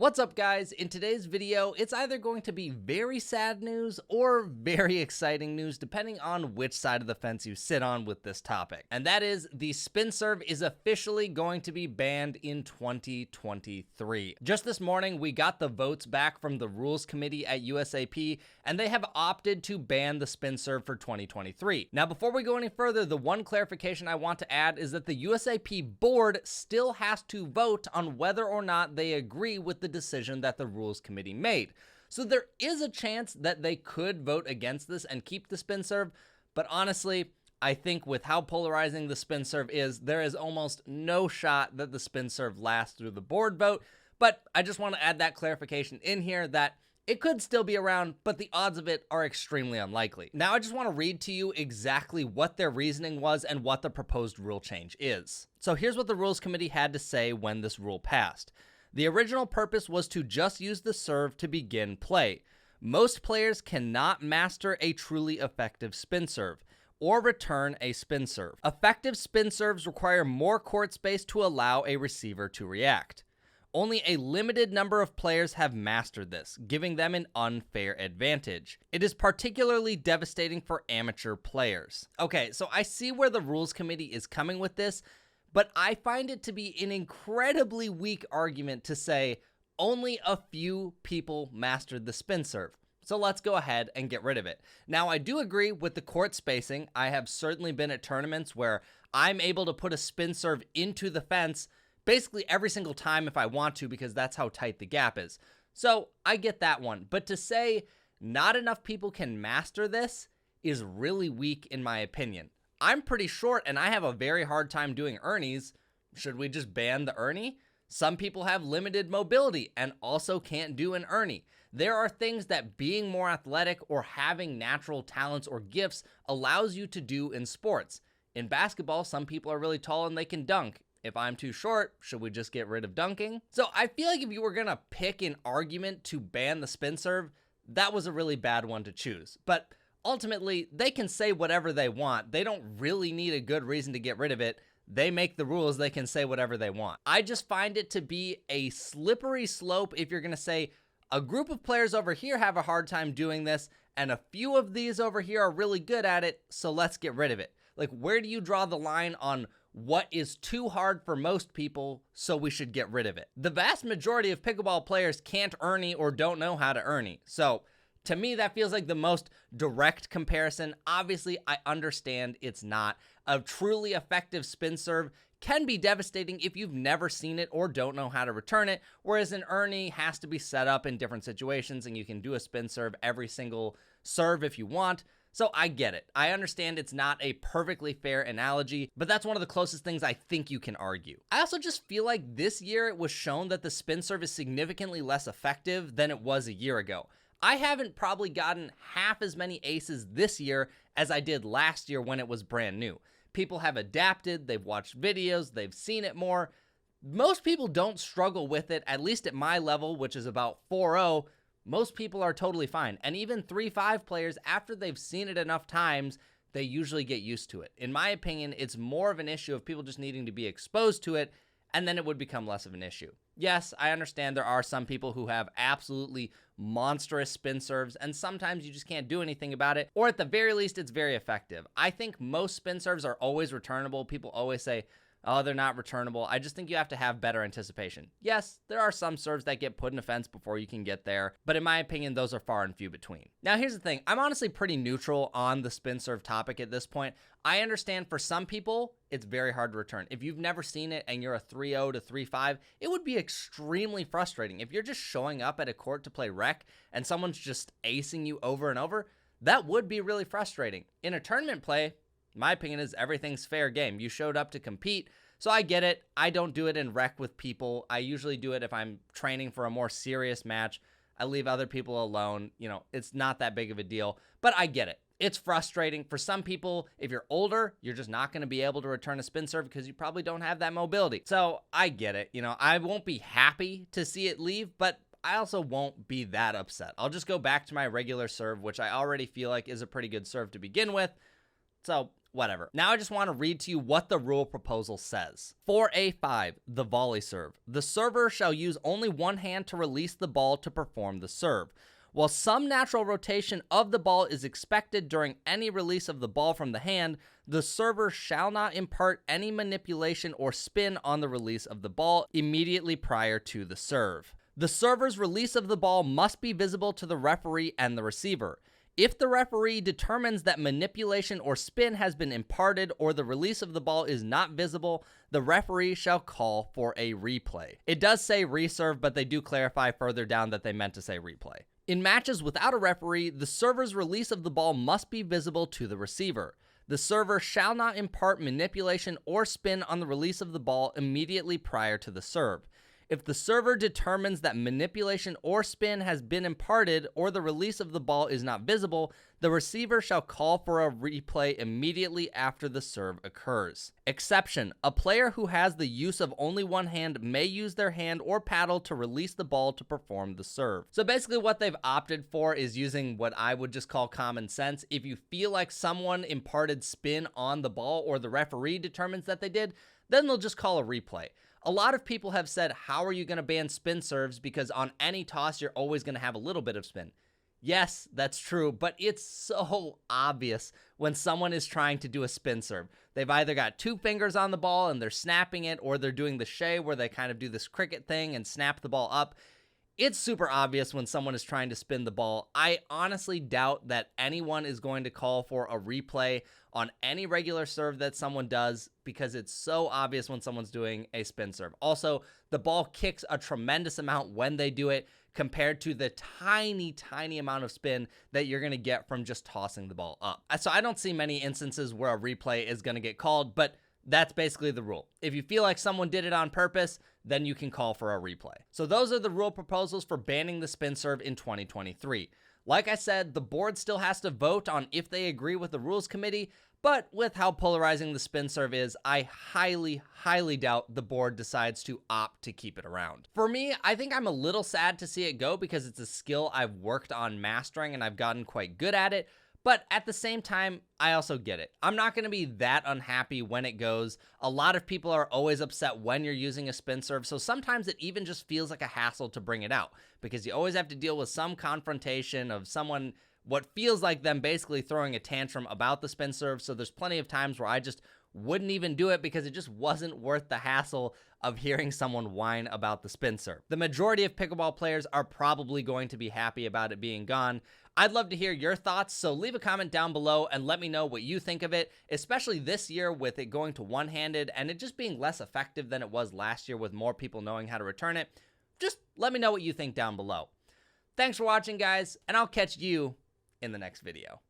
What's up, guys? In today's video, it's either going to be very sad news or very exciting news, depending on which side of the fence you sit on with this topic. And that is, the spin serve is officially going to be banned in 2023. Just this morning, we got the votes back from the rules committee at USAP, and they have opted to ban the spin serve for 2023. Now, before we go any further, the one clarification I want to add is that the USAP board still has to vote on whether or not they agree with the decision that the rules committee made. So there is a chance that they could vote against this and keep the spin serve, but honestly, I think with how polarizing the spin serve is, there is almost no shot that the spin serve lasts through the board vote. But I just want to add that clarification in here that it could still be around, but the odds of it are extremely unlikely. Now, I just want to read to you exactly what their reasoning was and what the proposed rule change is. So here's what the rules committee had to say when this rule passed. The original purpose was to just use the serve to begin play. Most players cannot master a truly effective spin serve or return a spin serve. Effective spin serves require more court space to allow a receiver to react. Only a limited number of players have mastered this, giving them an unfair advantage. It is particularly devastating for amateur players. Okay, so I see where the rules committee is coming with this, but I find it to be an incredibly weak argument to say only a few people mastered the spin serve. So let's go ahead and get rid of it. Now, I do agree with the court spacing. I have certainly been at tournaments where I'm able to put a spin serve into the fence basically every single time if I want to, because that's how tight the gap is. So I get that one. But to say not enough people can master this is really weak in my opinion. I'm pretty short and I have a very hard time doing ernies. Should we just ban the ernie? Some people have limited mobility and also can't do an ernie. There are things that being more athletic or having natural talents or gifts allows you to do in sports. In basketball, some people are really tall and they can dunk. If I'm too short, should we just get rid of dunking? So I feel like if you were gonna pick an argument to ban the spin serve, that was a really bad one to choose. But ultimately, they can say whatever they want. They don't really need a good reason to get rid of it. They make the rules, they can say whatever they want. I just find it to be a slippery slope if you're gonna say a group of players over here have a hard time doing this and a few of these over here are really good at it, so let's get rid of it. Like, where do you draw the line on what is too hard for most people, so we should get rid of it? The vast majority of pickleball players can't ernie or don't know how to ernie. So to me, that feels like the most direct comparison. Obviously, I understand it's not. A truly effective spin serve can be devastating if you've never seen it or don't know how to return it, whereas an ernie has to be set up in different situations and you can do a spin serve every single serve if you want. So I get it. I understand it's not a perfectly fair analogy, but that's one of the closest things I think you can argue. I also just feel like this year it was shown that the spin serve is significantly less effective than it was a year ago. I haven't probably gotten half as many aces this year as I did last year when it was brand new. People have adapted, they've watched videos, they've seen it more. Most people don't struggle with it, at least at my level, which is about 4-0. Most people are totally fine. And even 3-5 players, after they've seen it enough times, they usually get used to it. In my opinion, it's more of an issue of people just needing to be exposed to it, and then it would become less of an issue. Yes, I understand there are some people who have absolutely monstrous spin serves, and sometimes you just can't do anything about it, or at the very least, it's very effective. I think most spin serves are always returnable. People always say, oh, they're not returnable. I just think you have to have better anticipation. Yes, there are some serves that get put in a fence before you can get there, but in my opinion, those are far and few between. Now, here's the thing. I'm honestly pretty neutral on the spin serve topic at this point. I understand for some people, it's very hard to return. If you've never seen it and you're a 3-0 to 3-5, it would be extremely frustrating. If you're just showing up at a court to play rec and someone's just acing you over and over, that would be really frustrating. In a tournament play, my opinion is everything's fair game. You showed up to compete, so I get it. I don't do it in rec with people. I usually do it if I'm training for a more serious match. I leave other people alone. You know, it's not that big of a deal, but I get it. It's frustrating. For some people, if you're older, you're just not going to be able to return a spin serve because you probably don't have that mobility. So I get it. You know, I won't be happy to see it leave, but I also won't be that upset. I'll just go back to my regular serve, which I already feel like is a pretty good serve to begin with. So whatever. Now I just want to read to you what the rule proposal says. For A5, the volley serve, the server shall use only one hand to release the ball to perform the serve. While some natural rotation of the ball is expected during any release of the ball from the hand, the server shall not impart any manipulation or spin on the release of the ball immediately prior to the serve. The server's release of the ball must be visible to the referee and the receiver. If the referee determines that manipulation or spin has been imparted or the release of the ball is not visible, the referee shall call for a replay. It does say reserve, but they do clarify further down that they meant to say replay. In matches without a referee, the server's release of the ball must be visible to the receiver. The server shall not impart manipulation or spin on the release of the ball immediately prior to the serve. If the server determines that manipulation or spin has been imparted or the release of the ball is not visible, the receiver shall call for a replay immediately after the serve occurs. Exception: a player who has the use of only one hand may use their hand or paddle to release the ball to perform the serve. So basically what they've opted for is using what I would just call common sense. If you feel like someone imparted spin on the ball or the referee determines that they did, then they'll just call a replay. A lot of people have said, how are you going to ban spin serves? Because on any toss, you're always going to have a little bit of spin. Yes, that's true, but it's so obvious when someone is trying to do a spin serve. They've either got two fingers on the ball and they're snapping it, or they're doing the shay where they kind of do this cricket thing and snap the ball up. It's super obvious when someone is trying to spin the ball. I honestly doubt that anyone is going to call for a replay on any regular serve that someone does because it's so obvious when someone's doing a spin serve. Also, the ball kicks a tremendous amount when they do it compared to the tiny amount of spin that you're going to get from just tossing the ball up. So I don't see many instances where a replay is going to get called, but that's basically the rule. If you feel like someone did it on purpose, then you can call for a replay. So those are the rule proposals for banning the spin serve in 2023. Like I said, the board still has to vote on if they agree with the rules committee, but with how polarizing the spin serve is, I highly doubt the board decides to opt to keep it around. For me, I think I'm a little sad to see it go because it's a skill I've worked on mastering and I've gotten quite good at it. But at the same time, I also get it. I'm not going to be that unhappy when it goes. A lot of people are always upset when you're using a spin serve, so sometimes it even just feels like a hassle to bring it out because you always have to deal with some confrontation of someone, what feels like them basically throwing a tantrum about the spin serve. So there's plenty of times where I just wouldn't even do it because it just wasn't worth the hassle of hearing someone whine about the spin serve. The majority of pickleball players are probably going to be happy about it being gone. I'd love to hear your thoughts, so leave a comment down below and let me know what you think of it, especially this year with it going to one-handed and it just being less effective than it was last year with more people knowing how to return it. Just let me know what you think down below. Thanks for watching, guys, and I'll catch you in the next video.